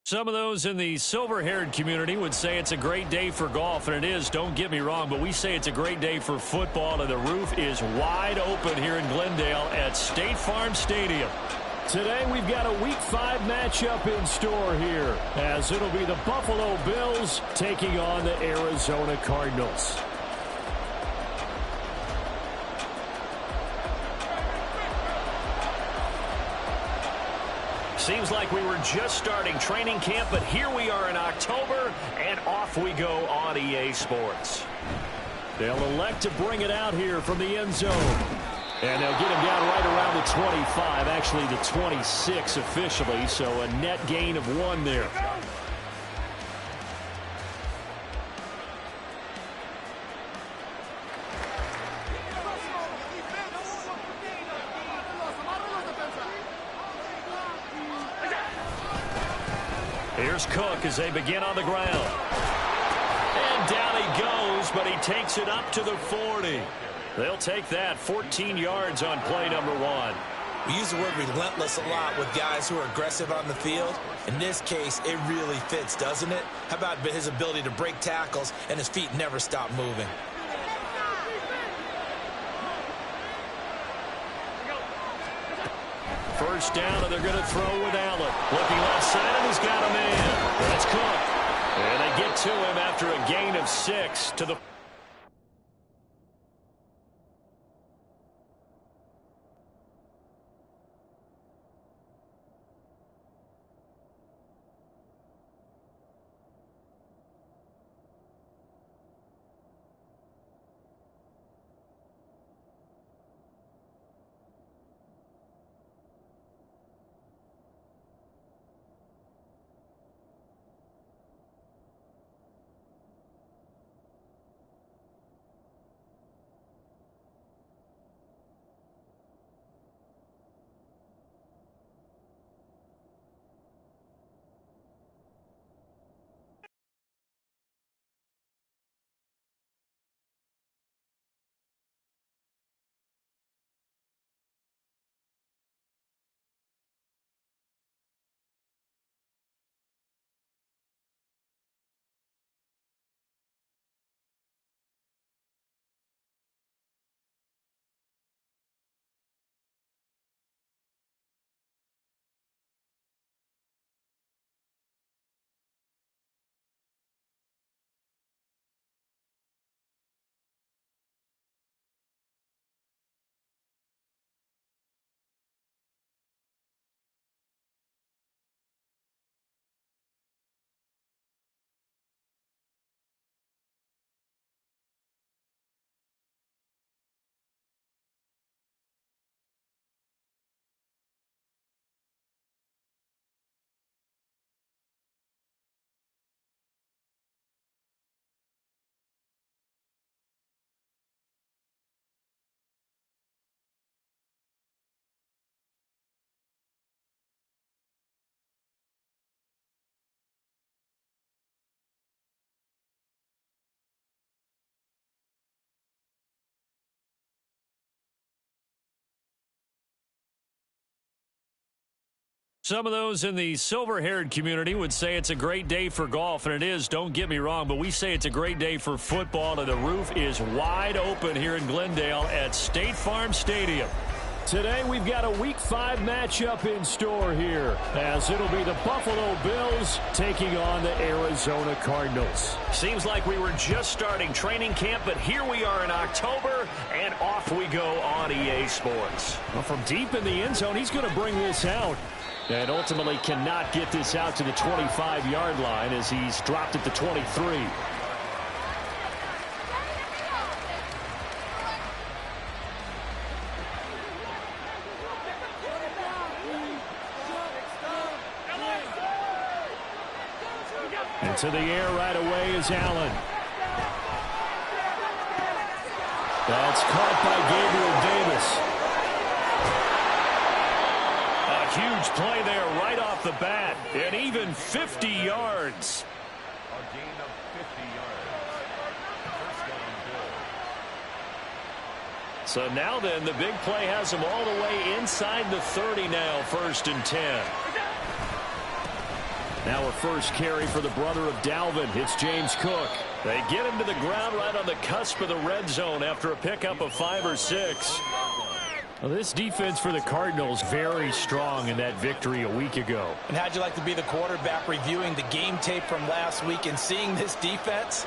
Some of those in the silver-haired community would say it's a great day for golf, and it is, don't get me wrong, but we say it's a great day for football, and the roof is wide open here in Glendale at State Farm Stadium. Today we've got a Week 5 matchup in store here, as it'll be the Buffalo Bills taking on the Arizona Cardinals. Seems like we were just starting training camp, but here we are in October, and off we go on EA Sports. They'll elect to bring it out here from the end zone. And they'll get him down right around the 25, actually the 26 officially, so a net gain of 1 there. Here's Cook as they begin on the ground. And down he goes, but he takes it up to the 40. They'll take that 14 yards on play number 1. We use the word relentless a lot with guys who are aggressive on the field. In this case, it really fits, doesn't it? How about his ability to break tackles and his feet never stop moving? First down, and they're going to throw with Allen. Looking left side, and he's got a man. That's Cook. And they get to him after a gain of 6 to the... Some of those in the silver-haired community would say it's a great day for golf, and it is, don't get me wrong, but we say it's a great day for football, and the roof is wide open here in Glendale at State Farm Stadium. Today we've got a Week 5 matchup in store here, as it'll be the Buffalo Bills taking on the Arizona Cardinals. Seems like we were just starting training camp, but here we are in October, and off we go on EA Sports. Well, from deep in the end zone, he's going to bring this out. And ultimately cannot get this out to the 25-yard line as he's dropped at the 23. Into the air right away is Allen. That's caught by Gabriel Davis. Huge play there right off the bat, and even 50 yards. A gain of 50 yards. First down, Bill. So now then, the big play has them all the way inside the 30 now, 1st and 10. Now a first carry for the brother of Dalvin. It's James Cook. They get him to the ground right on the cusp of the red zone after a pickup of 5 or 6. Well, this defense for the Cardinals very strong in that victory a week ago. And how'd you like to be the quarterback reviewing the game tape from last week and seeing this defense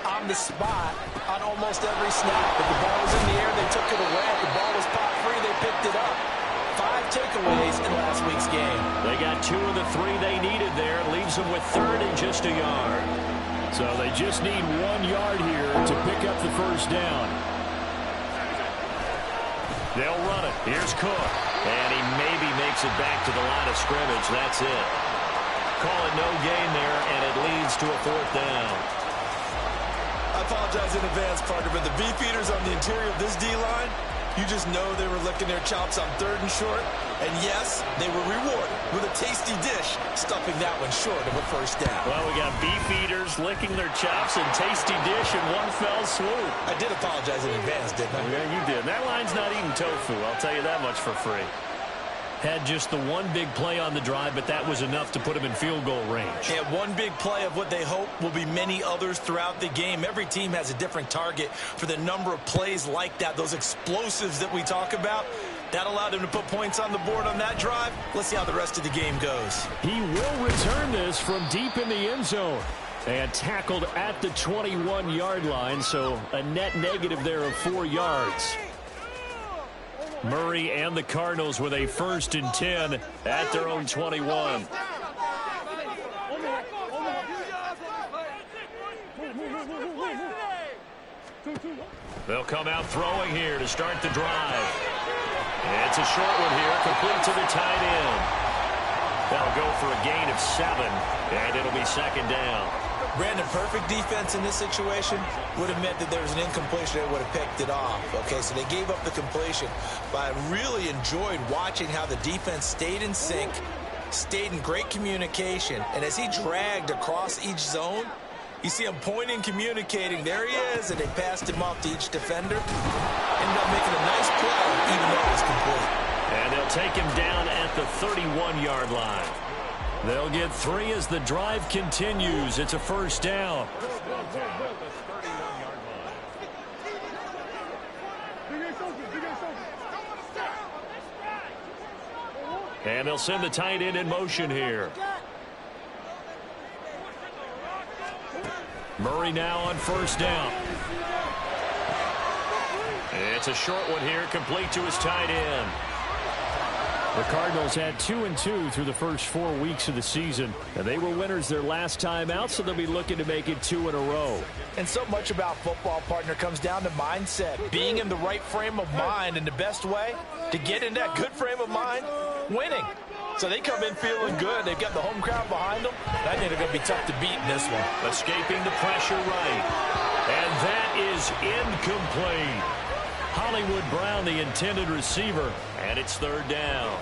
on the spot on almost every snap? If the ball was in the air, they took it away. If the ball was pop free, they picked it up. 5 takeaways in last week's game. They got 2 of the 3 they needed there. Leaves them with 3rd and just a yard. So they just need 1 yard here to pick up the first down. They'll run it. Here's Cook. And he maybe makes it back to the line of scrimmage. That's it. Call it no gain there, and it leads to a 4th down. I apologize in advance, partner, but the beefeaters on the interior of this D-line, you just know they were licking their chops on 3rd and short. And yes, they were rewarded with a tasty dish, stuffing that one short of a first down. Well, we got beefeaters licking their chops and tasty dish in one fell swoop. I did apologize in advance, didn't I? Yeah, you did. That line's not eating tofu. I'll tell you that much for free. Had just the one big play on the drive, but that was enough to put him in field goal range. Yeah, one big play of what they hope will be many others throughout the game. Every team has a different target for the number of plays like that, those explosives that we talk about. That allowed him to put points on the board on that drive. Let's see how the rest of the game goes. He will return this from deep in the end zone. And tackled at the 21-yard line, so a net negative there of 4 yards. Murray and the Cardinals with a 1st and 10 at their own 21. They'll come out throwing here to start the drive. It's a short one here, complete to the tight end. They'll go for a gain of 7, and it'll be 2nd down. Brandon, perfect defense in this situation would have meant that there was an incompletion. They would have picked it off. Okay, so they gave up the completion. But I really enjoyed watching how the defense stayed in sync, stayed in great communication. And as he dragged across each zone, you see him pointing, communicating. There he is, and they passed him off to each defender. Ended up making a nice play, even though it was complete. And they'll take him down at the 31-yard line. They'll get 3 as the drive continues. It's a 1st down. And they'll send the tight end in motion here. Murray now on 1st down. It's a short one here, complete to his tight end. The Cardinals had 2-2 through the first 4 weeks of the season, and they were winners their last time out, so they'll be looking to make it 2 in a row. And so much about football, partner, comes down to mindset, being in the right frame of mind, and the best way to get in that good frame of mind, winning. So they come in feeling good. They've got the home crowd behind them. I think they're going to be tough to beat in this one. Escaping the pressure right. And that is incomplete. Hollywood Brown, the intended receiver, and it's 3rd down.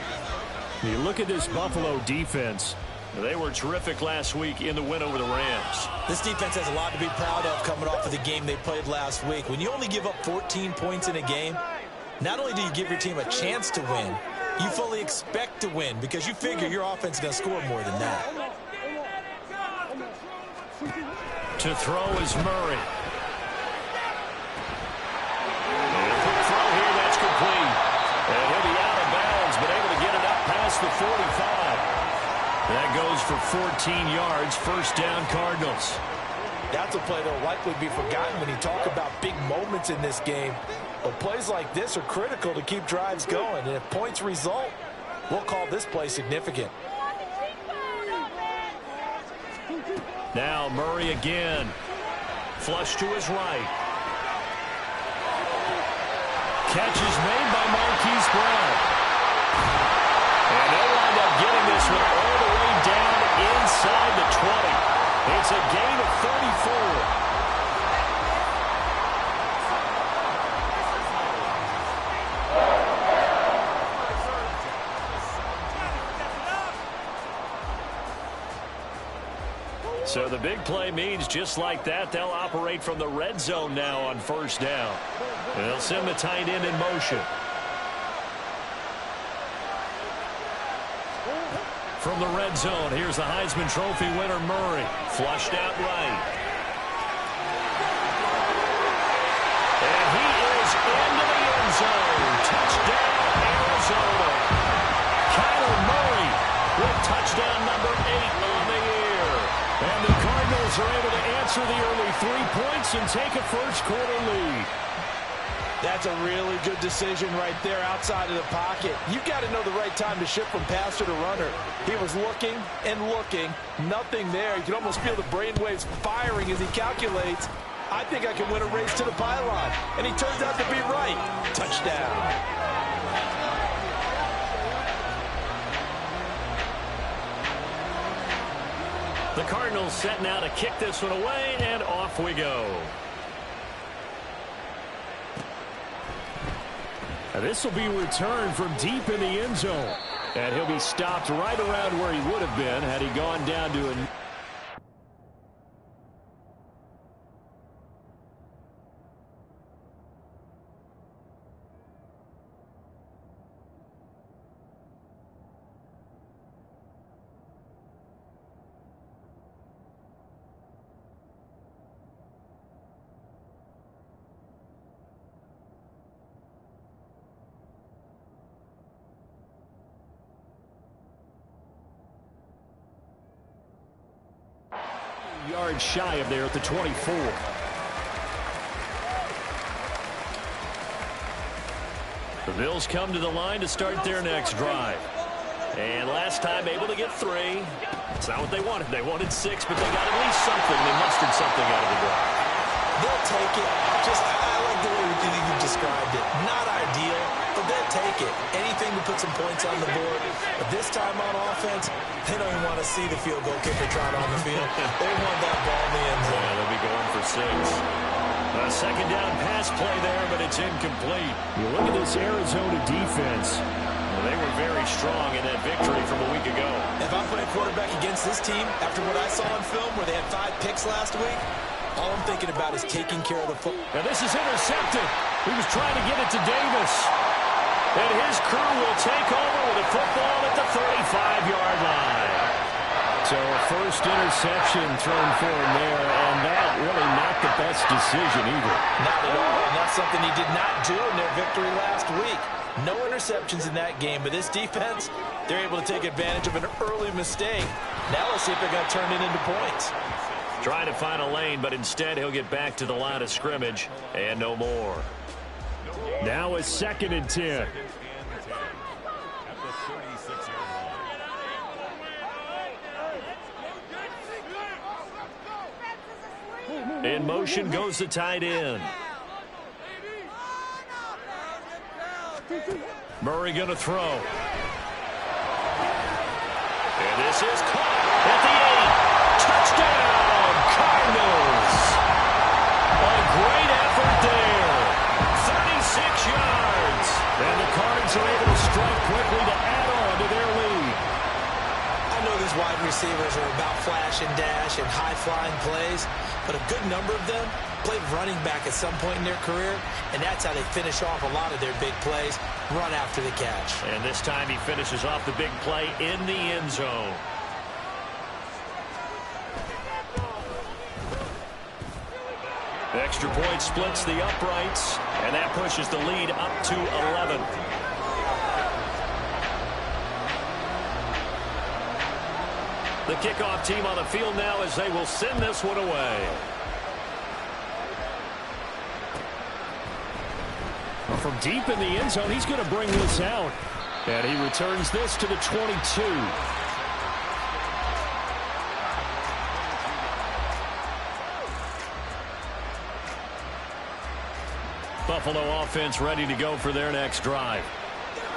You look at this Buffalo defense. They were terrific last week in the win over the Rams. This defense has a lot to be proud of coming off of the game they played last week. When you only give up 14 points in a game, not only do you give your team a chance to win, you fully expect to win because you figure your offense is going to score more than that. To throw is Murray. And he'll be out of bounds, but able to get it up past the 45. That goes for 14 yards, 1st down Cardinals. That's a play that will likely be forgotten when you talk about big moments in this game. But plays like this are critical to keep drives going. And if points result, we'll call this play significant. Now Murray again. Flush to his right. Catch is made by Marquise Brown. And they'll wind up getting this one all the way down inside the 20. It's a gain of 34. So the big play means just like that, they'll operate from the red zone now on 1st down. And they'll send the tight end in motion. from the red zone. Here's the Heisman Trophy winner, Murray. Flushed out right. And he is into the end zone. Touchdown, Arizona. Kyler Murray with touchdown number 8 on the year. And the Cardinals are able to answer the early 3 points and take a first-quarter lead. That's a really good decision right there outside of the pocket. You've got to know the right time to shift from passer to runner. He was looking and looking. Nothing there. You can almost feel the brainwaves firing as he calculates. I think I can win a race to the pylon. And he turns out to be right. Touchdown. The Cardinals set now to kick this one away, and off we go. This will be returned from deep in the end zone. And he'll be stopped right around where he would have been had he gone down to a... Yards shy of there at the 24. The Bills come to the line to start their next drive. And last time able to get 3. It's not what they wanted. They wanted 6, but they got at least something. They mustered something out of the drive. They'll take it. I like the way you described it. Not ideal, but they'll take it. Anything to put some points on the board. But this time on offense, they don't even want to see the field goal kicker trot on the field. They want that ball in the end zone. Yeah, they'll be going for 6. A second down pass play there, but it's incomplete. You look at this Arizona defense. Well, they were very strong in that victory from a week ago. If I'm playing quarterback against this team, after what I saw on film where they had 5 picks last week, all I'm thinking about is taking care of the football. Now this is intercepted. He was trying to get it to Davis. And his crew will take over with a football at the 35-yard line. So a first interception thrown for him there, and that really not the best decision either. Not at all, and that's something he did not do in their victory last week. No interceptions in that game, but this defense, they're able to take advantage of an early mistake. Now let's see if they're going to turn it into points. Trying to find a lane, but instead he'll get back to the line of scrimmage and no more. Now it's 2nd and 10. In motion goes the tight end. Murray going to throw. And this is caught at the 8. Touchdown, Cardinals. A great effort there. 36 yards. And the Cards are able to strike quickly to add on to their lead. I know these wide receivers are about flash and dash and high-flying plays, but a good number of them played running back at some point in their career, and that's how they finish off a lot of their big plays, run after the catch. And this time he finishes off the big play in the end zone. Extra point splits the uprights, and that pushes the lead up to 11. The kickoff team on the field now as they will send this one away. Well, from deep in the end zone, he's going to bring this out. And he returns this to the 22. Buffalo offense ready to go for their next drive.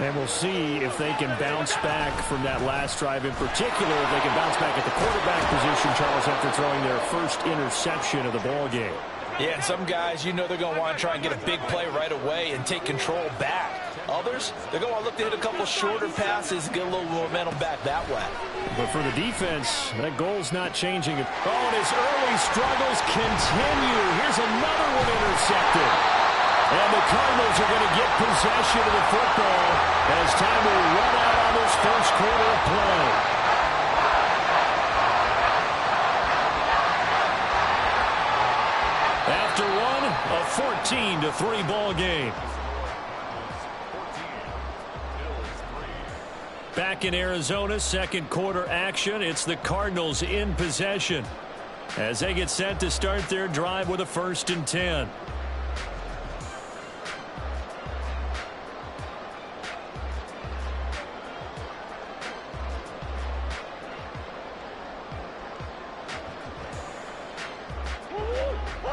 And we'll see if they can bounce back from that last drive in particular. If they can bounce back at the quarterback position, Charles, after throwing their first interception of the ball game. Yeah, and some guys, you know they're going to want to try and get a big play right away and take control back. Others, they're going to look to hit a couple shorter passes and get a little momentum back that way. But for the defense, that goal's not changing. Oh, and his early struggles continue. Here's another one intercepted. And the Cardinals are going to get possession of the football as time will run out on this first quarter of play. 14-3 ball game. Back in Arizona, second quarter action. It's the Cardinals in possession as they get set to start their drive with a 1st and 10.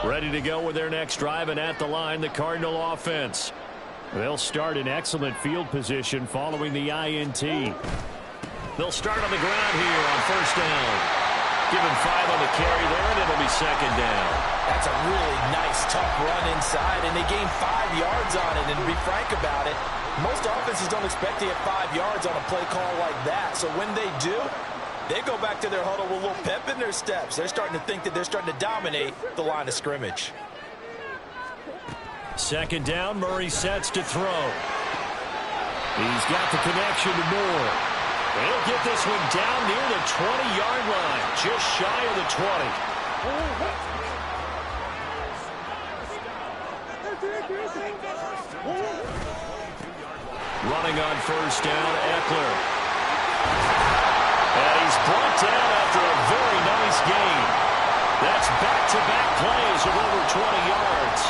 Ready to go with their next drive, and at the line, the Cardinal offense. They'll start in excellent field position following the INT. They'll start on the ground here on 1st down. Give him 5 on the carry there, and it'll be 2nd down. That's a really nice, tough run inside, and they gained 5 yards on it. And to be frank about it, most offenses don't expect to get 5 yards on a play call like that. So when they do, they go back to their huddle with a little pep in their steps. They're starting to think that they're starting to dominate the line of scrimmage. 2nd down, Murray sets to throw. He's got the connection to Moore. He'll get this one down near the 20-yard line, just shy of the 20. Running on 1st down, Eckler. And he's brought down after a very nice gain. That's back-to-back plays of over 20 yards.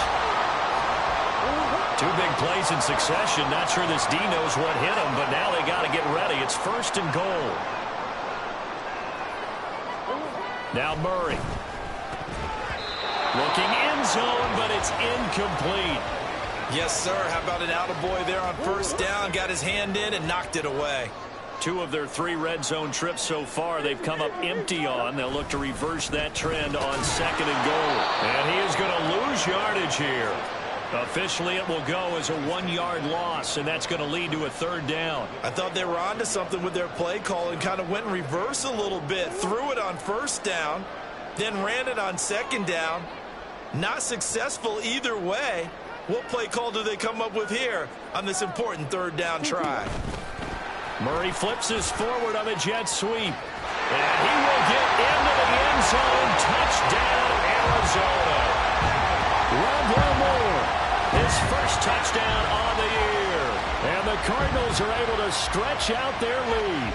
2 big plays in succession. Not sure this D knows what hit him, but now they got to get ready. It's 1st and goal. Now Murray. Looking end zone, but it's incomplete. Yes, sir. How about an attaboy there on 1st down? Got his hand in and knocked it away. 2 of their 3 red zone trips so far they've come up empty on. They'll look to reverse that trend on 2nd and goal. And he is going to lose yardage here. Officially, it will go as a 1-yard loss, and that's going to lead to a 3rd down. I thought they were onto something with their play call and kind of went in reverse a little bit. Threw it on 1st down, then ran it on 2nd down. Not successful either way. What play call do they come up with here on this important 3rd down try? Murray flips his forward on a jet sweep. And he will get into the end zone. Touchdown, Arizona. Rondell Moore, his 1st touchdown on the year. And the Cardinals are able to stretch out their lead.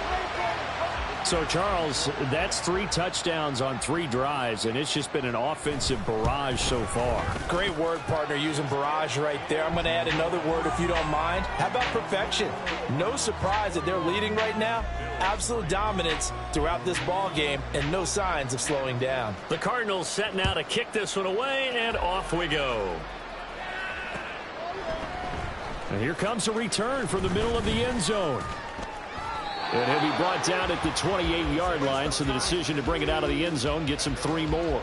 So, Charles, that's 3 touchdowns on 3 drives, and it's just been an offensive barrage so far. Great word, partner, using barrage right there. I'm going to add another word if you don't mind. How about perfection? No surprise that they're leading right now. Absolute dominance throughout this ball game and no signs of slowing down. The Cardinals setting out to kick this one away, and off we go. And here comes a return from the middle of the end zone. And he'll be brought down at the 28-yard line, so the decision to bring it out of the end zone gets him 3 more.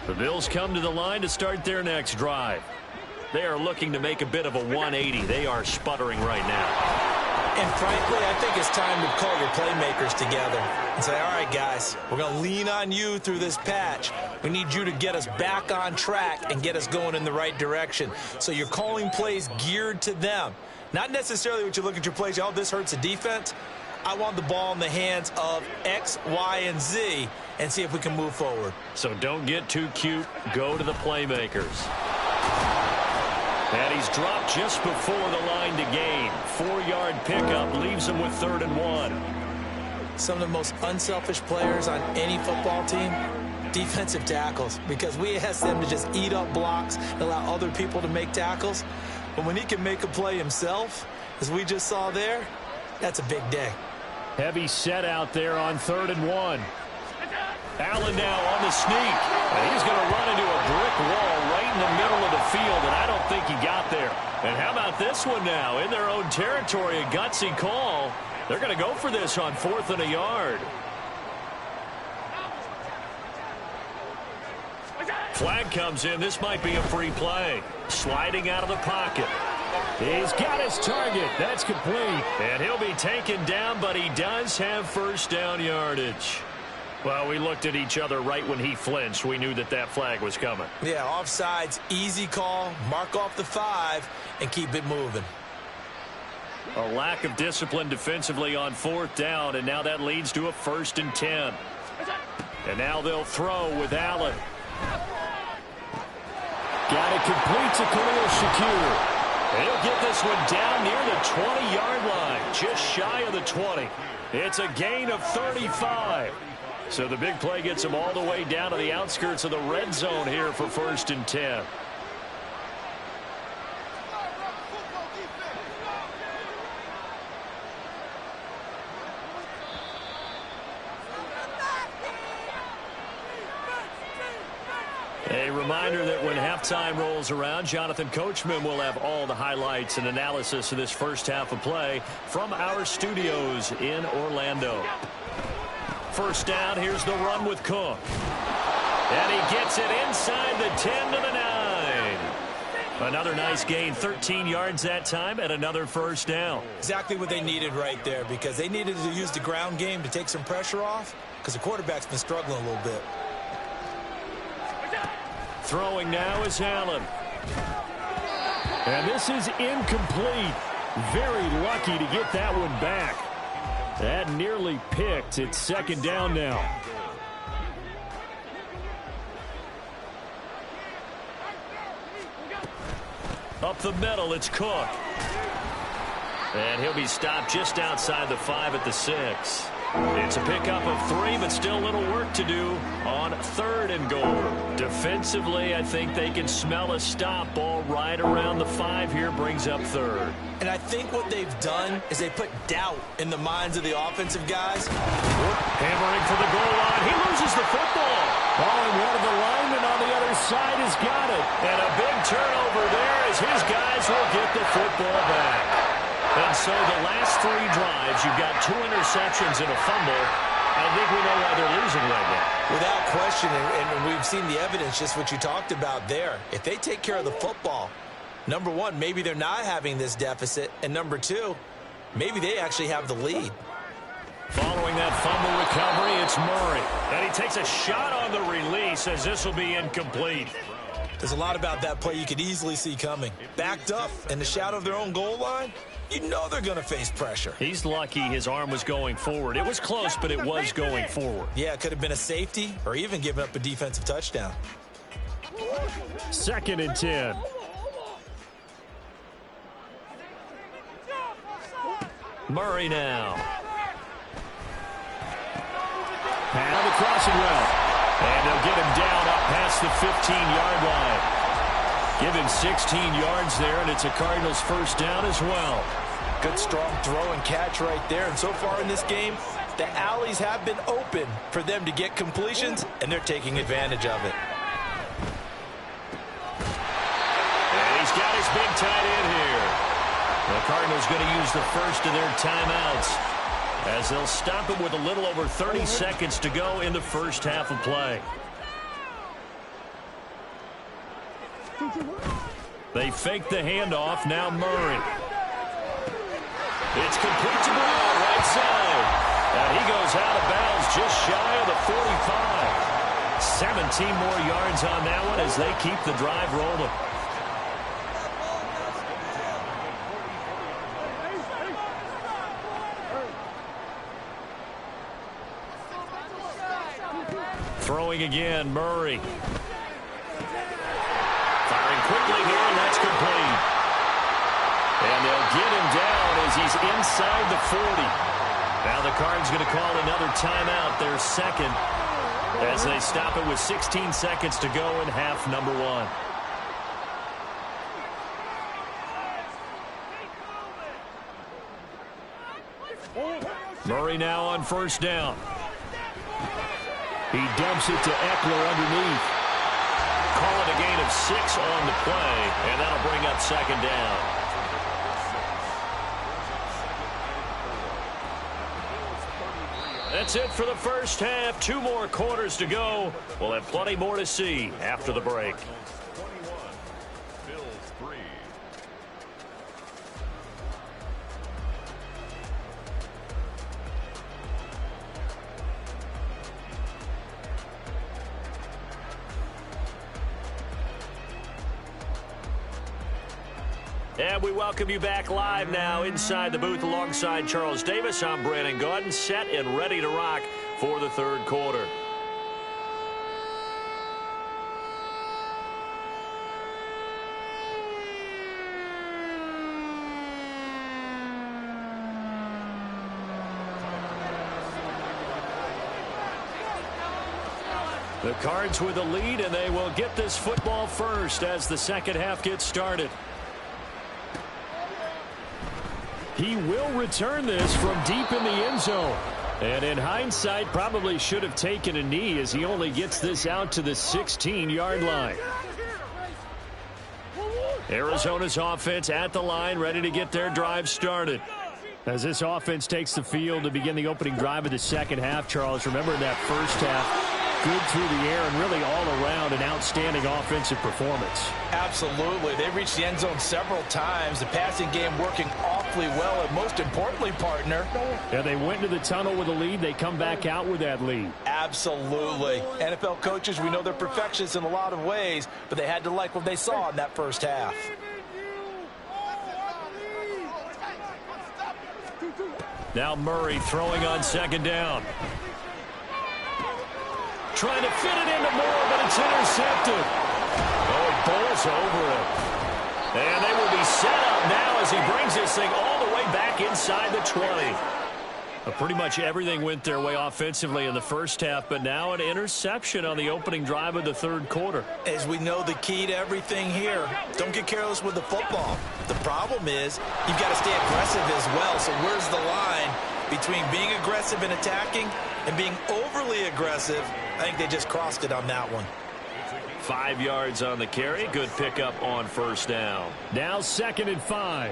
The Bills come to the line to start their next drive. They are looking to make a bit of a 180. They are sputtering right now. And frankly, I think it's time to call your playmakers together and say, all right, guys, we're going to lean on you through this patch. We need you to get us back on track and get us going in the right direction. So you're calling plays geared to them. Not necessarily what you look at your plays, oh, this hurts the defense. I want the ball in the hands of X, Y, and Z and see if we can move forward. So don't get too cute. Go to the playmakers. And he's dropped just before the line to gain. 4-yard pickup leaves him with 3rd and 1. Some of the most unselfish players on any football team, defensive tackles, because we ask them to just eat up blocks and allow other people to make tackles. But when he can make a play himself, as we just saw there, that's a big day. Heavy set out there on 3rd and 1. Allen now on the sneak. And he's going to run into a brick wall right in the middle of the field, and I don't think he got there. And how about this one now? In their own territory, a gutsy call. They're going to go for this on 4th and a yard. Flag comes in. This might be a free play. Sliding out of the pocket. He's got his target. That's complete. And he'll be taken down, but he does have 1st down yardage. Well, we looked at each other right when he flinched. We knew that that flag was coming. Yeah, offsides, easy call. Mark off the 5 and keep it moving. A lack of discipline defensively on 4th down, and now that leads to a 1st and 10. And now they'll throw with Allen. Got it complete to Khalil Shakir. He'll get this one down near the 20-yard line, just shy of the 20. It's a gain of 35. So the big play gets him all the way down to the outskirts of the red zone here for 1st and 10. A reminder that when halftime rolls around, Jonathan Coachman will have all the highlights and analysis of this first half of play from our studios in Orlando. First down, here's the run with Cook. And he gets it inside the 10 to the 9. Another nice gain, 13 yards that time, and another first down. Exactly what they needed right there, because they needed to use the ground game to take some pressure off, because the quarterback's been struggling a little bit. Throwing now is Allen. And this is incomplete. Very lucky to get that one back. That nearly picked. It's 2nd down now. Up the middle, it's Cook. And he'll be stopped just outside the 5 at the 6. It's a pickup of 3, but still a little work to do on 3rd and goal. Defensively, I think they can smell a stop. Ball right around the 5 here, brings up 3rd. And I think what they've done is they put doubt in the minds of the offensive guys. Hammering for the goal line. He loses the football. Oh, and one of the linemen on the other side has got it. And a big turnover there as his guys will get the football back. And so the last 3 drives, you've got 2 interceptions and a fumble. I think we know why they're losing right now. Without question, and we've seen the evidence, just what you talked about there. If they take care of the football, number 1, maybe they're not having this deficit. And number 2, maybe they actually have the lead. Following that fumble recovery, it's Murray. And he takes a shot on the release as this will be incomplete. There's a lot about that play you could easily see coming. Backed up in the shadow of their own goal line, you know they're going to face pressure. He's lucky his arm was going forward. It was close, but it was going forward. Yeah, it could have been a safety or even given up a defensive touchdown. 2nd and 10. Murray now. On the crossing route. And they'll get him down up past the 15-yard line. Give him 16 yards there, and it's a Cardinals first down as well. Good strong throw and catch right there. And so far in this game, the alleys have been open for them to get completions, and they're taking advantage of it. And he's got his big tight end here. The Cardinals going to use the first of their timeouts as they'll stop it with a little over 30 seconds to go in the first half of play. They fake the handoff. Now Murray. It's complete to Brown, right side. And he goes out of bounds just shy of the 45. 17 more yards on that one as they keep the drive rolling. Throwing again, Murray. Firing quickly here, and that's complete. And they'll get him down as he's inside the 40. Now the Cardinals going to call another timeout, their second, as they stop it with 16 seconds to go in half number 1. Murray now on first down. He dumps it to Eckler underneath. Call it a gain of 6 on the play, and that'll bring up second down. That's it for the first half. 2 more quarters to go. We'll have plenty more to see after the break. And we welcome you back live now inside the booth alongside Charles Davis. I'm Brandon Gaudin, set and ready to rock for the third quarter. The Cards with a lead, and they will get this football first as the second half gets started. He will return this from deep in the end zone. And in hindsight, probably should have taken a knee as he only gets this out to the 16-yard line. Arizona's offense at the line, ready to get their drive started. As this offense takes the field to begin the opening drive of the second half, Charles, remember in that first half, good through the air and really all around an outstanding offensive performance. Absolutely. They reached the end zone several times. The passing game working awfully well, and most importantly, partner. Yeah, they went to the tunnel with a lead. They come back out with that lead. Absolutely. NFL coaches, we know they're perfectionists in a lot of ways, but they had to like what they saw in that first half. Now Murray throwing on second down. Trying to fit it into Moore, but it's intercepted. Oh, he bowls over it. And they will be set up now as he brings this thing all the way back inside the 20. Pretty much everything went their way offensively in the first half, but now an interception on the opening drive of the third quarter. As we know, the key to everything here, don't get careless with the football. The problem is you've got to stay aggressive as well. So where's the line between being aggressive and attacking and being overly aggressive? I think they just crossed it on that one. 5 yards on the carry. Good pickup on first down. Now 2nd and 5.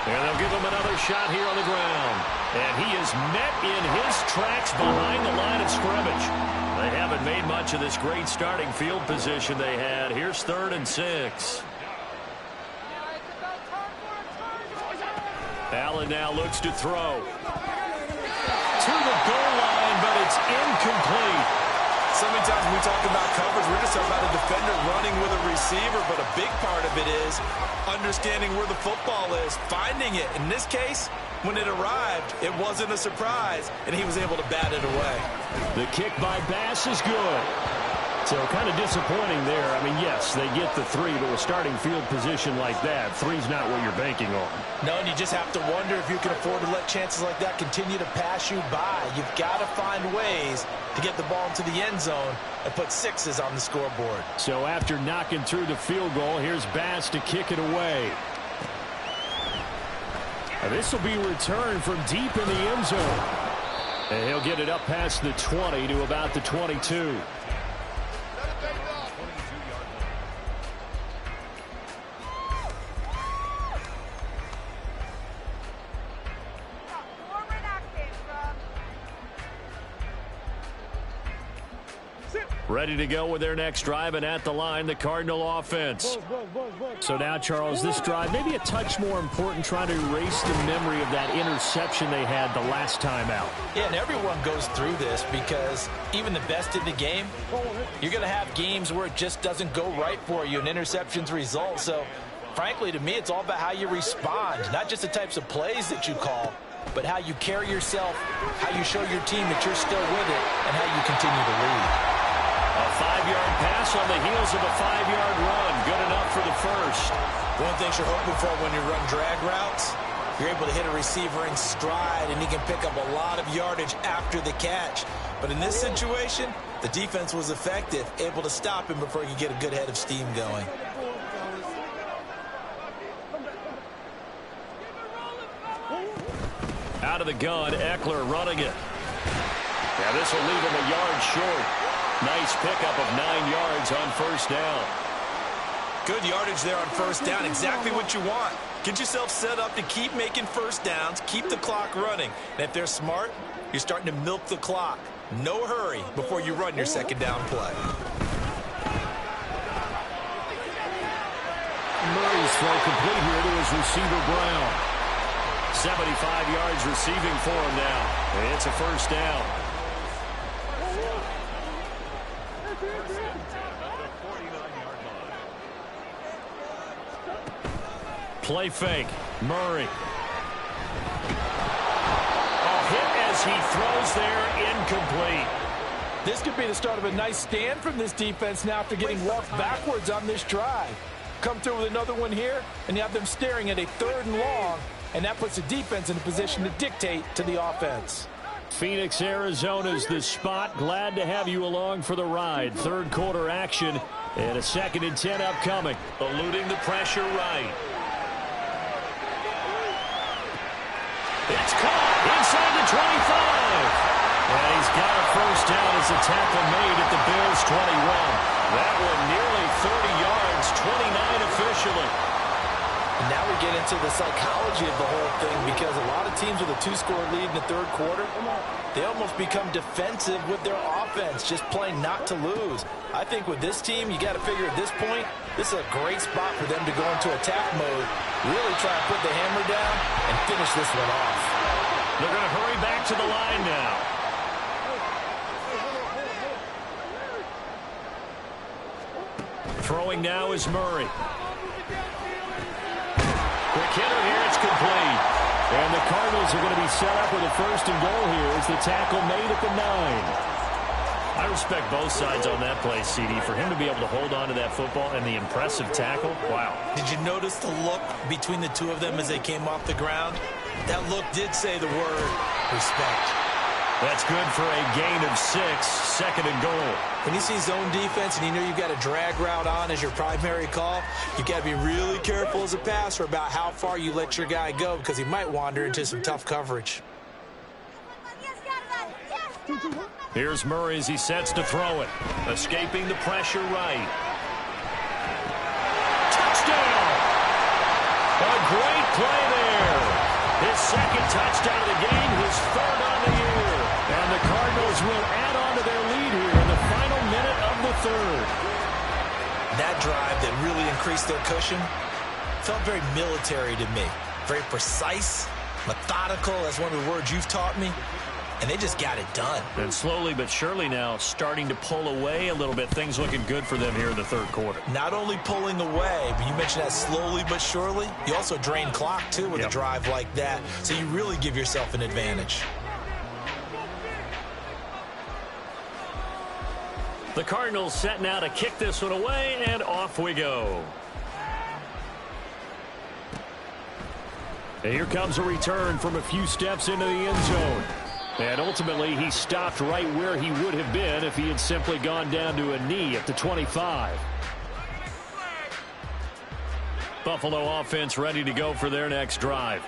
And they'll give him another shot here on the ground. And he is met in his tracks behind the line of scrimmage. They haven't made much of this great starting field position they had. Here's 3rd and 6. Allen now looks to throw. To the goal line, but it's incomplete. So many times when we talk about coverage, we're just talking about a defender running with a receiver, but a big part of it is understanding where the football is, finding it. In this case, when it arrived, it wasn't a surprise, and he was able to bat it away. The kick by Bass is good. So kind of disappointing there. I mean, yes, they get the 3, but with starting field position like that, 3's not what you're banking on. No, and you just have to wonder if you can afford to let chances like that continue to pass you by. You've got to find ways to get the ball into the end zone and put 6s on the scoreboard. So after knocking through the field goal, here's Bass to kick it away. And this will be returned from deep in the end zone. And he'll get it up past the 20 to about the 22. Ready to go with their next drive, and at the line, the Cardinal offense. So now, Charles, this drive maybe a touch more important, trying to erase the memory of that interception they had the last time out. Yeah, and everyone goes through this because even the best in the game, you're going to have games where it just doesn't go right for you, and interceptions result. So, frankly, to me, it's all about how you respond, not just the types of plays that you call, but how you carry yourself, how you show your team that you're still with it, and how you continue to lead. A 5-yard pass on the heels of a 5-yard run. Good enough for the first. One of the things you're hoping for when you run drag routes, you're able to hit a receiver in stride, and he can pick up a lot of yardage after the catch. But in this situation, the defense was effective, able to stop him before he could get a good head of steam going. Out of the gun, Eckler running it. Yeah, this will leave him a yard short. Nice pickup of 9 yards on first down. Good yardage there on first down. Exactly what you want. Get yourself set up to keep making first downs, keep the clock running. And if they're smart, you're starting to milk the clock. No hurry before you run your second down play. Murray's throw complete here to his receiver, Brown. 75 yards receiving for him now. It's a first down. Play fake. Murray. Hit as he throws there, incomplete. This could be the start of a nice stand from this defense now after getting walked backwards on this drive. Come through with another one here, and you have them staring at a 3rd and long, and that puts the defense in a position to dictate to the offense. Phoenix, Arizona's the spot. Glad to have you along for the ride. 3rd quarter action, and a 2nd and 10 upcoming. Eluding the pressure right. It's caught inside the 25. And he's got a first down as a tackle made at the Bills' 21. That one nearly 30 yards, 29 officially. And now we get into the psychology of the whole thing, because a lot of teams with a 2-score lead in the 3rd quarter, they almost become defensive with their offense, just playing not to lose. I think with this team, you got to figure at this point, this is a great spot for them to go into attack mode, really try and put the hammer down and finish this one off. They're going to hurry back to the line now. Throwing now is Murray. Quick hitter here, it's complete. And the Cardinals are going to be set up with a 1st and goal here as the tackle made at the 9. I respect both sides on that play, CD. For him to be able to hold on to that football and the impressive tackle, wow. Did you notice the look between the two of them as they came off the ground? That look did say the word respect. That's good for a gain of 6, 2nd and goal. When you see zone defense and you know you've got a drag route on as your primary call, you've got to be really careful as a passer about how far you let your guy go, because he might wander into some tough coverage. Here's Murray as he sets to throw it. Escaping the pressure right. Touchdown! A great play there. His 2nd touchdown of the game, his 3rd on the year. And the Cardinals will add on to their lead here in the final minute of the 3rd. That drive that really increased their cushion felt very military to me. Very precise, methodical, that's one of the words you've taught me. And they just got it done. And slowly but surely now starting to pull away a little bit. Things looking good for them here in the 3rd quarter. Not only pulling away, but you mentioned that slowly but surely. You also drain clock, too, with a drive like that. So you really give yourself an advantage. The Cardinals set now to kick this one away, and off we go. And here comes a return from a few steps into the end zone. And ultimately, he stopped right where he would have been if he had simply gone down to a knee at the 25. Buffalo offense ready to go for their next drive.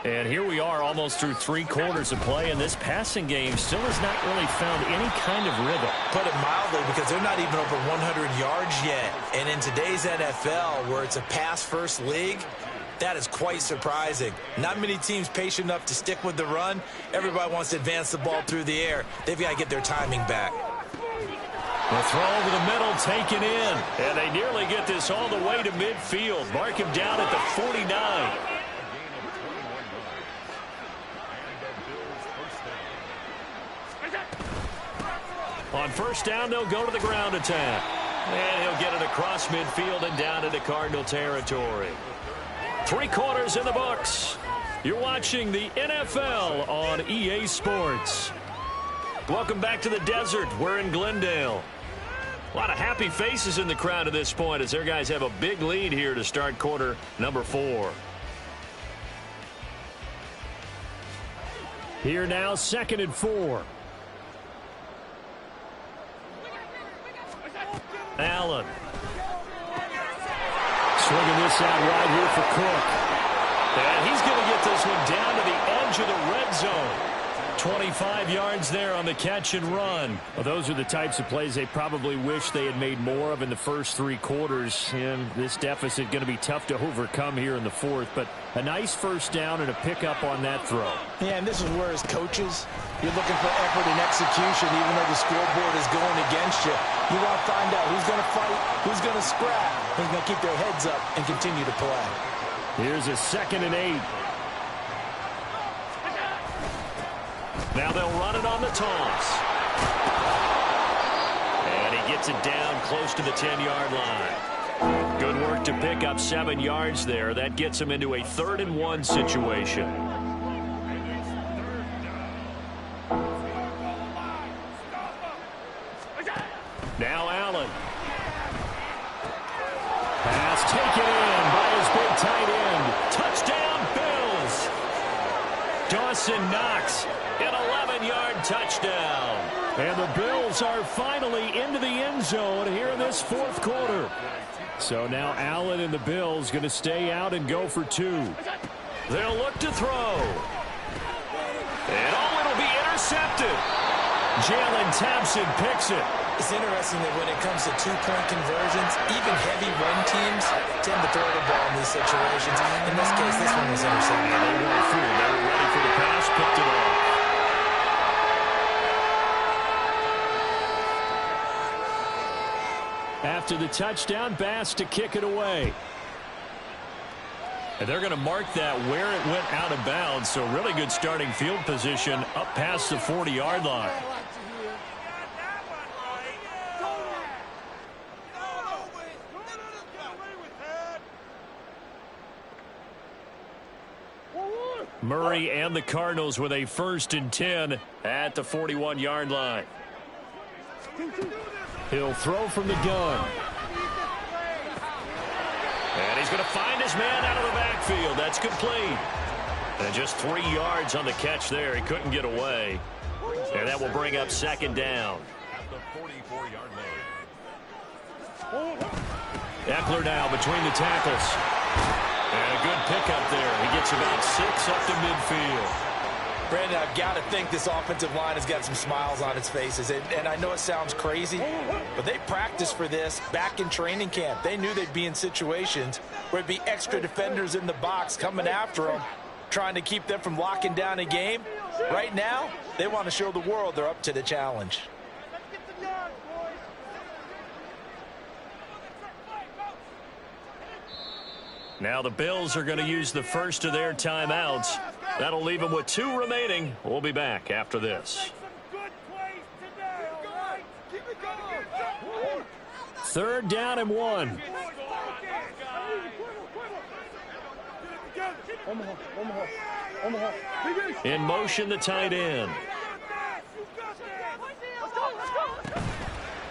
And here we are almost through 3 quarters of play, and this passing game still has not really found any kind of rhythm. Put it mildly, because they're not even over 100 yards yet. And in today's NFL, where it's a pass-first league, that is quite surprising. Not many teams patient enough to stick with the run. Everybody wants to advance the ball through the air. They've got to get their timing back. The throw over the middle taken in. And they nearly get this all the way to midfield. Mark him down at the 49. On 1st down, they'll go to the ground attack. And he'll get it across midfield and down into Cardinal territory. 3 quarters in the books. You're watching the NFL on EA Sports. Welcome back to the desert. We're in Glendale. A lot of happy faces in the crowd at this point as their guys have a big lead here to start quarter number 4. Here now, 2nd and 4. Allen. Swinging this out right here for Cook. And he's going to get this one down to the edge of the red zone. 25 yards there on the catch and run. Well, those are the types of plays they probably wish they had made more of in the first 3 quarters. And this deficit going to be tough to overcome here in the 4th. But a nice first down and a pickup on that throw. Yeah, and this is where as coaches, you're looking for effort and execution, even though the scoreboard is going against you. You want to find out who's going to fight, who's going to scrap, who's going to keep their heads up and continue to play. Here's a 2nd and 8. Now they'll run it on the toss. And he gets it down close to the 10-yard line. Good work to pick up 7 yards there. That gets him into a 3rd-and-1 situation. Now Allen. Pass taken in by his big tight end. Touchdown, Bills. Dawson Knox, an 11-yard touchdown. And the Bills are finally into the end zone here in this 4th quarter. So now Allen and the Bills going to stay out and go for 2. They'll look to throw. And it'll be intercepted. Jalen Thompson picks it. It's interesting that when it comes to 2-point conversions, even heavy run teams tend to throw the ball in these situations. In this case, this one was intercepted. They weren't fooled. They were ready for the pass, picked it off. After the touchdown, Bass to kick it away. And they're going to mark that where it went out of bounds. So really good starting field position up past the 40-yard line. Murray and the Cardinals with a 1st and 10 at the 41-yard line. He'll throw from the gun. And he's going to find his man out of the backfield. That's complete. And just 3 yards on the catch there. He couldn't get away. And that will bring up 2nd down. At the 44-yard line. Eckler now between the tackles. And a good pickup there. He gets about 6 up to midfield. Brandon, I've got to think this offensive line has got some smiles on its faces. And I know it sounds crazy, but they practiced for this back in training camp. They knew they'd be in situations where it'd be extra defenders in the box coming after them, trying to keep them from locking down a game. Right now, they want to show the world they're up to the challenge. Now the Bills are going to use the first of their timeouts. That'll leave them with 2 remaining. We'll be back after this. 3rd down and 1. In motion, the tight end.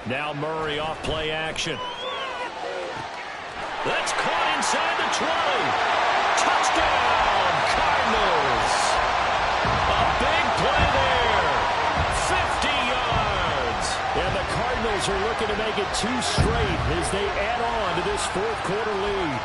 Now Murray off play action. That's caught inside the 20. Touchdown, Cardinals. A big play there. 50 yards. And the Cardinals are looking to make it 2 straight as they add on to this 4th quarter lead.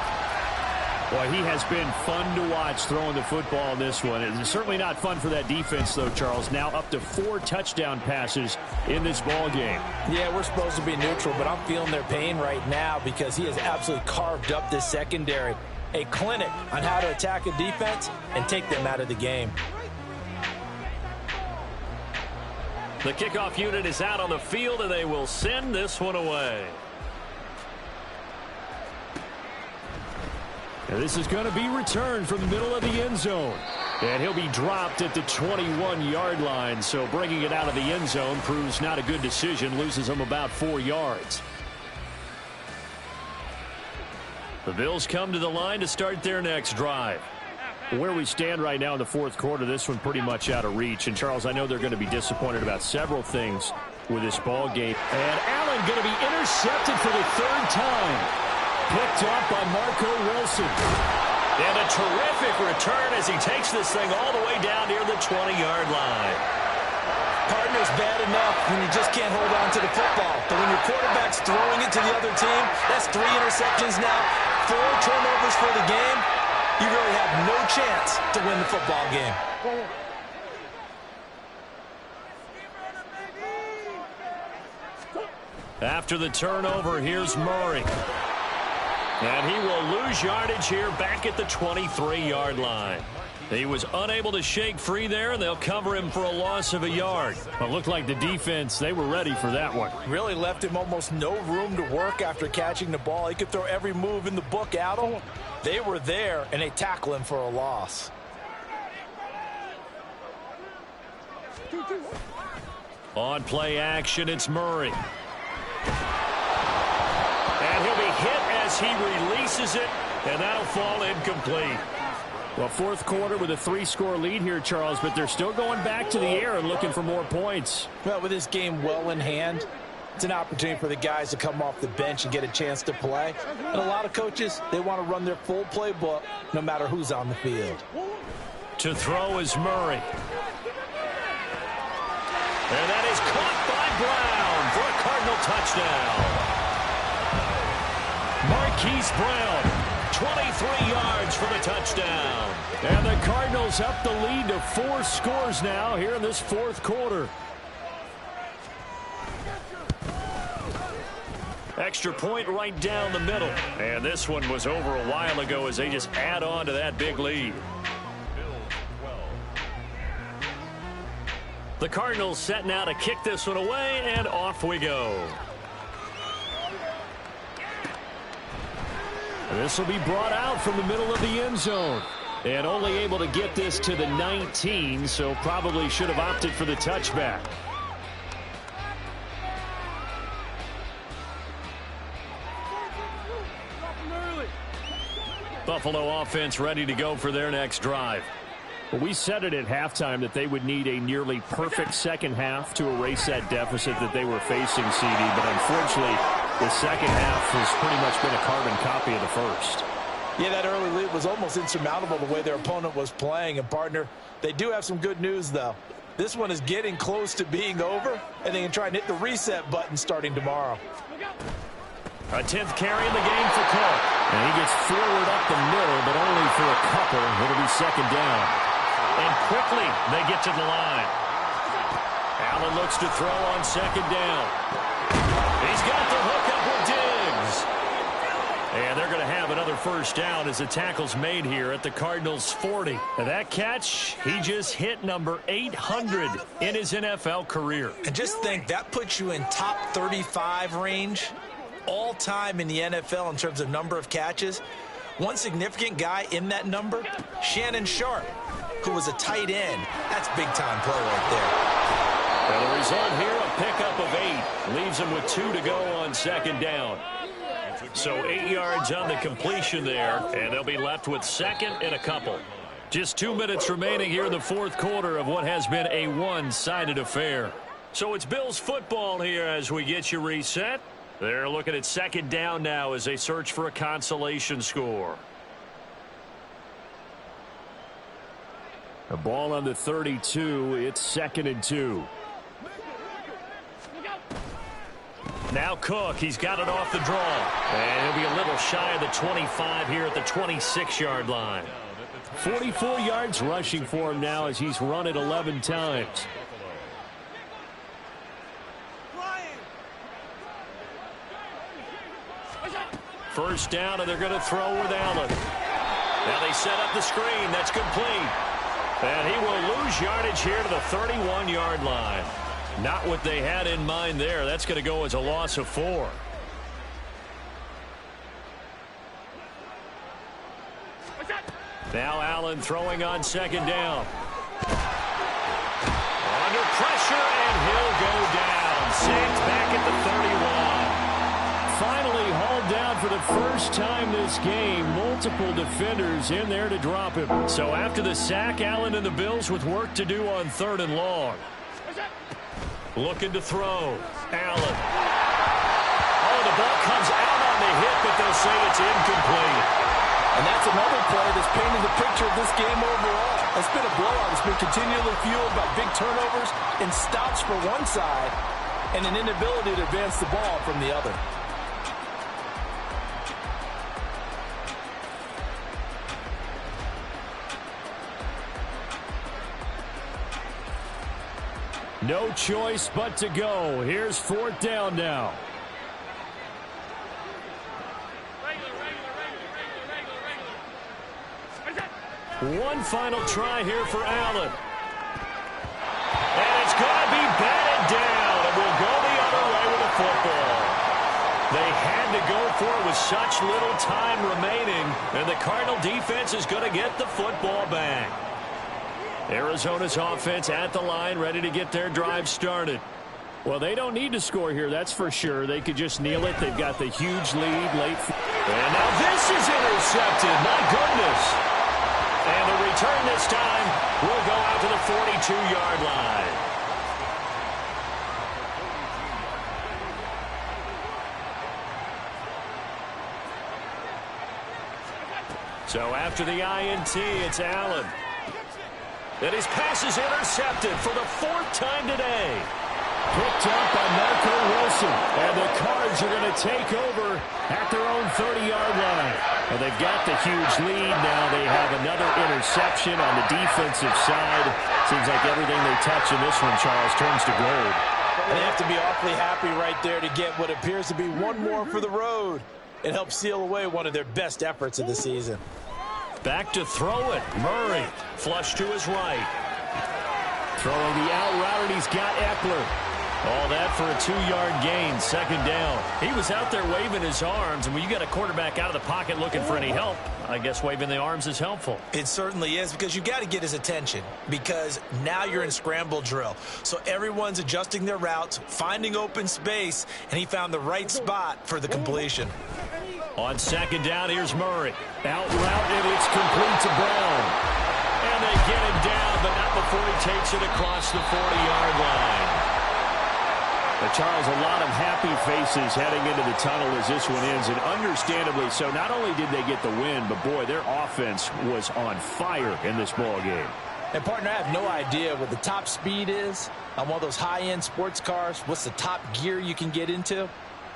Boy, he has been fun to watch throwing the football in this one. It's certainly not fun for that defense, though, Charles. Now up to 4 touchdown passes in this ball game. Yeah, we're supposed to be neutral, but I'm feeling their pain right now because he has absolutely carved up this secondary. A clinic on how to attack a defense and take them out of the game. The kickoff unit is out on the field, and they will send this one away. And this is going to be returned from the middle of the end zone. And he'll be dropped at the 21-yard line. So bringing it out of the end zone proves not a good decision. Loses him about 4 yards. The Bills come to the line to start their next drive. Where we stand right now in the 4th quarter, this one pretty much out of reach. And, Charles, I know they're going to be disappointed about several things with this ball game. And Allen going to be intercepted for the 3rd time. Picked up by Marco Wilson. And a terrific return as he takes this thing all the way down near the 20-yard line. Partner's bad enough when you just can't hold on to the football. But when your quarterback's throwing it to the other team, that's 3 interceptions now, 4 turnovers for the game. You really have no chance to win the football game. After the turnover, here's Murray. And he will lose yardage here back at the 23-yard line. He was unable to shake free there, and they'll cover him for a loss of a yard. It looked like the defense, they were ready for that one. Really left him almost no room to work after catching the ball. He could throw every move in the book at him. They were there, and they tackle him for a loss. On play action, it's Murray. And he'll be hit as as he releases it, and that'll fall incomplete. Well, fourth quarter with a 3-score lead here, Charles, but they're still going back to the air and looking for more points. Well, with this game well in hand, it's an opportunity for the guys to come off the bench and get a chance to play. And a lot of coaches, they want to run their full playbook no matter who's on the field. To throw is Murray. And that is caught by Brown for a Cardinal touchdown. Marquise Brown, 23 yards for the touchdown. And the Cardinals up the lead to 4 scores now here in this fourth quarter. Extra point right down the middle. And this one was over a while ago as they just add on to that big lead. The Cardinals set now to kick this one away, and off we go. This will be brought out from the middle of the end zone. And only able to get this to the 19, so probably should have opted for the touchback. Buffalo offense ready to go for their next drive. Well, we said it at halftime that they would need a nearly perfect second half to erase that deficit that they were facing, CD. But unfortunately, the second half has pretty much been a carbon copy of the first. Yeah, that early lead was almost insurmountable the way their opponent was playing. And, partner, they do have some good news, though. This one is getting close to being over, and they can try and hit the reset button starting tomorrow. A 10th carry in the game for Cook. And he gets forward up the middle, but only for a couple. It'll be second down. And quickly they get to the line. Allen looks to throw on second down. He's got the hook up with Diggs. And they're going to have another first down as the tackle's made here at the Cardinals' 40. And that catch, he just hit number 800 in his NFL career. And just think, that puts you in top 35 range all time in the NFL in terms of number of catches. One significant guy in that number, Shannon Sharp, who was a tight end. That's big-time play right there. And the result here, a pickup of 8. Leaves them with 2 to go on second down. So 8 yards on the completion there, and they'll be left with second and a couple. Just 2 minutes remaining here in the fourth quarter of what has been a one-sided affair. So it's Bills football here as we get you reset. They're looking at second down now as they search for a consolation score. A ball on the 32. It's 2nd and 2. Now Cook, he's got it off the draw. And he'll be a little shy of the 25 here at the 26-yard line. 44 yards rushing for him now as he's run it 11 times. First down, and they're going to throw with Allen. Now they set up the screen. That's complete. And he will lose yardage here to the 31-yard line. Not what they had in mind there. That's going to go as a loss of 4. Now Allen throwing on second down. Under pressure, and he'll go down. Sacked back at the 31. Finally hauled down for the first time this game. Multiple defenders in there to drop him. So after the sack, Allen and the Bills with work to do on 3rd and long. Looking to throw. Allen. Oh, the ball comes out on the hit, but they'll say it's incomplete. And that's another play that's painted the picture of this game overall. It's been a blowout. It's been continually fueled by big turnovers and stops for one side and an inability to advance the ball from the other. No choice but to go. Here's 4th down now. One final try here for Allen. And it's going to be batted down, and we'll go the other way with the football. They had to go for it with such little time remaining, and the Cardinal defense is going to get the football back. Arizona's offense at the line, ready to get their drive started. Well, they don't need to score here, that's for sure. They could just kneel it. They've got the huge lead late. And now this is intercepted. My goodness. And the return this time will go out to the 42-yard line. So after the INT, it's Allen. And his pass is intercepted for the 4th time today. Picked up by Marco Wilson. And the Cards are going to take over at their own 30-yard line. Well, they've got the huge lead. Now they have another interception on the defensive side. Seems like everything they touch in this one, Charles, turns to gold. And they have to be awfully happy right there to get what appears to be one more for the road. It helps seal away one of their best efforts of the season. Back to throw it. Murray, flush to his right. Throwing the out route, and he's got Eckler. All that for a 2-yard gain, 2nd down. He was out there waving his arms, and when you got a quarterback out of the pocket looking for any help, I guess waving the arms is helpful. It certainly is, because you've got to get his attention, because now you're in scramble drill. So everyone's adjusting their routes, finding open space, and he found the right spot for the completion. On 2nd down, here's Murray. Out route, and it's complete to Brown. And they get him down, but not before he takes it across the 40-yard line. Charles, a lot of happy faces heading into the tunnel as this one ends, and understandably so. Not only did they get the win, but boy, their offense was on fire in this ball game. And partner, I have no idea what the top speed is on one of those high-end sports cars. What's the top gear you can get into?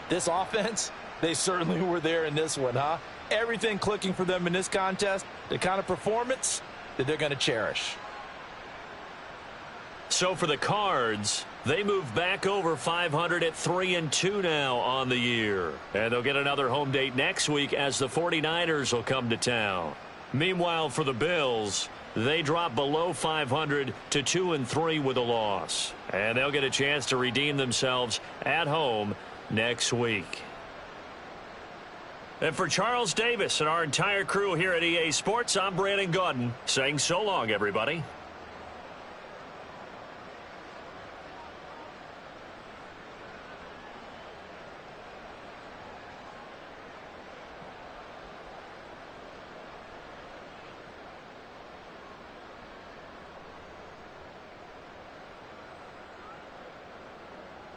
This offense, they certainly were there in this one, huh? Everything clicking for them in this contest, the kind of performance that they're going to cherish. So for the Cards, they move back over 500 at 3-2 now on the year. And they'll get another home date next week as the 49ers will come to town. Meanwhile, for the Bills, they drop below 500 to 2-3 with a loss. And they'll get a chance to redeem themselves at home next week. And for Charles Davis and our entire crew here at EA Sports, I'm Brandon Gaudin saying so long, everybody.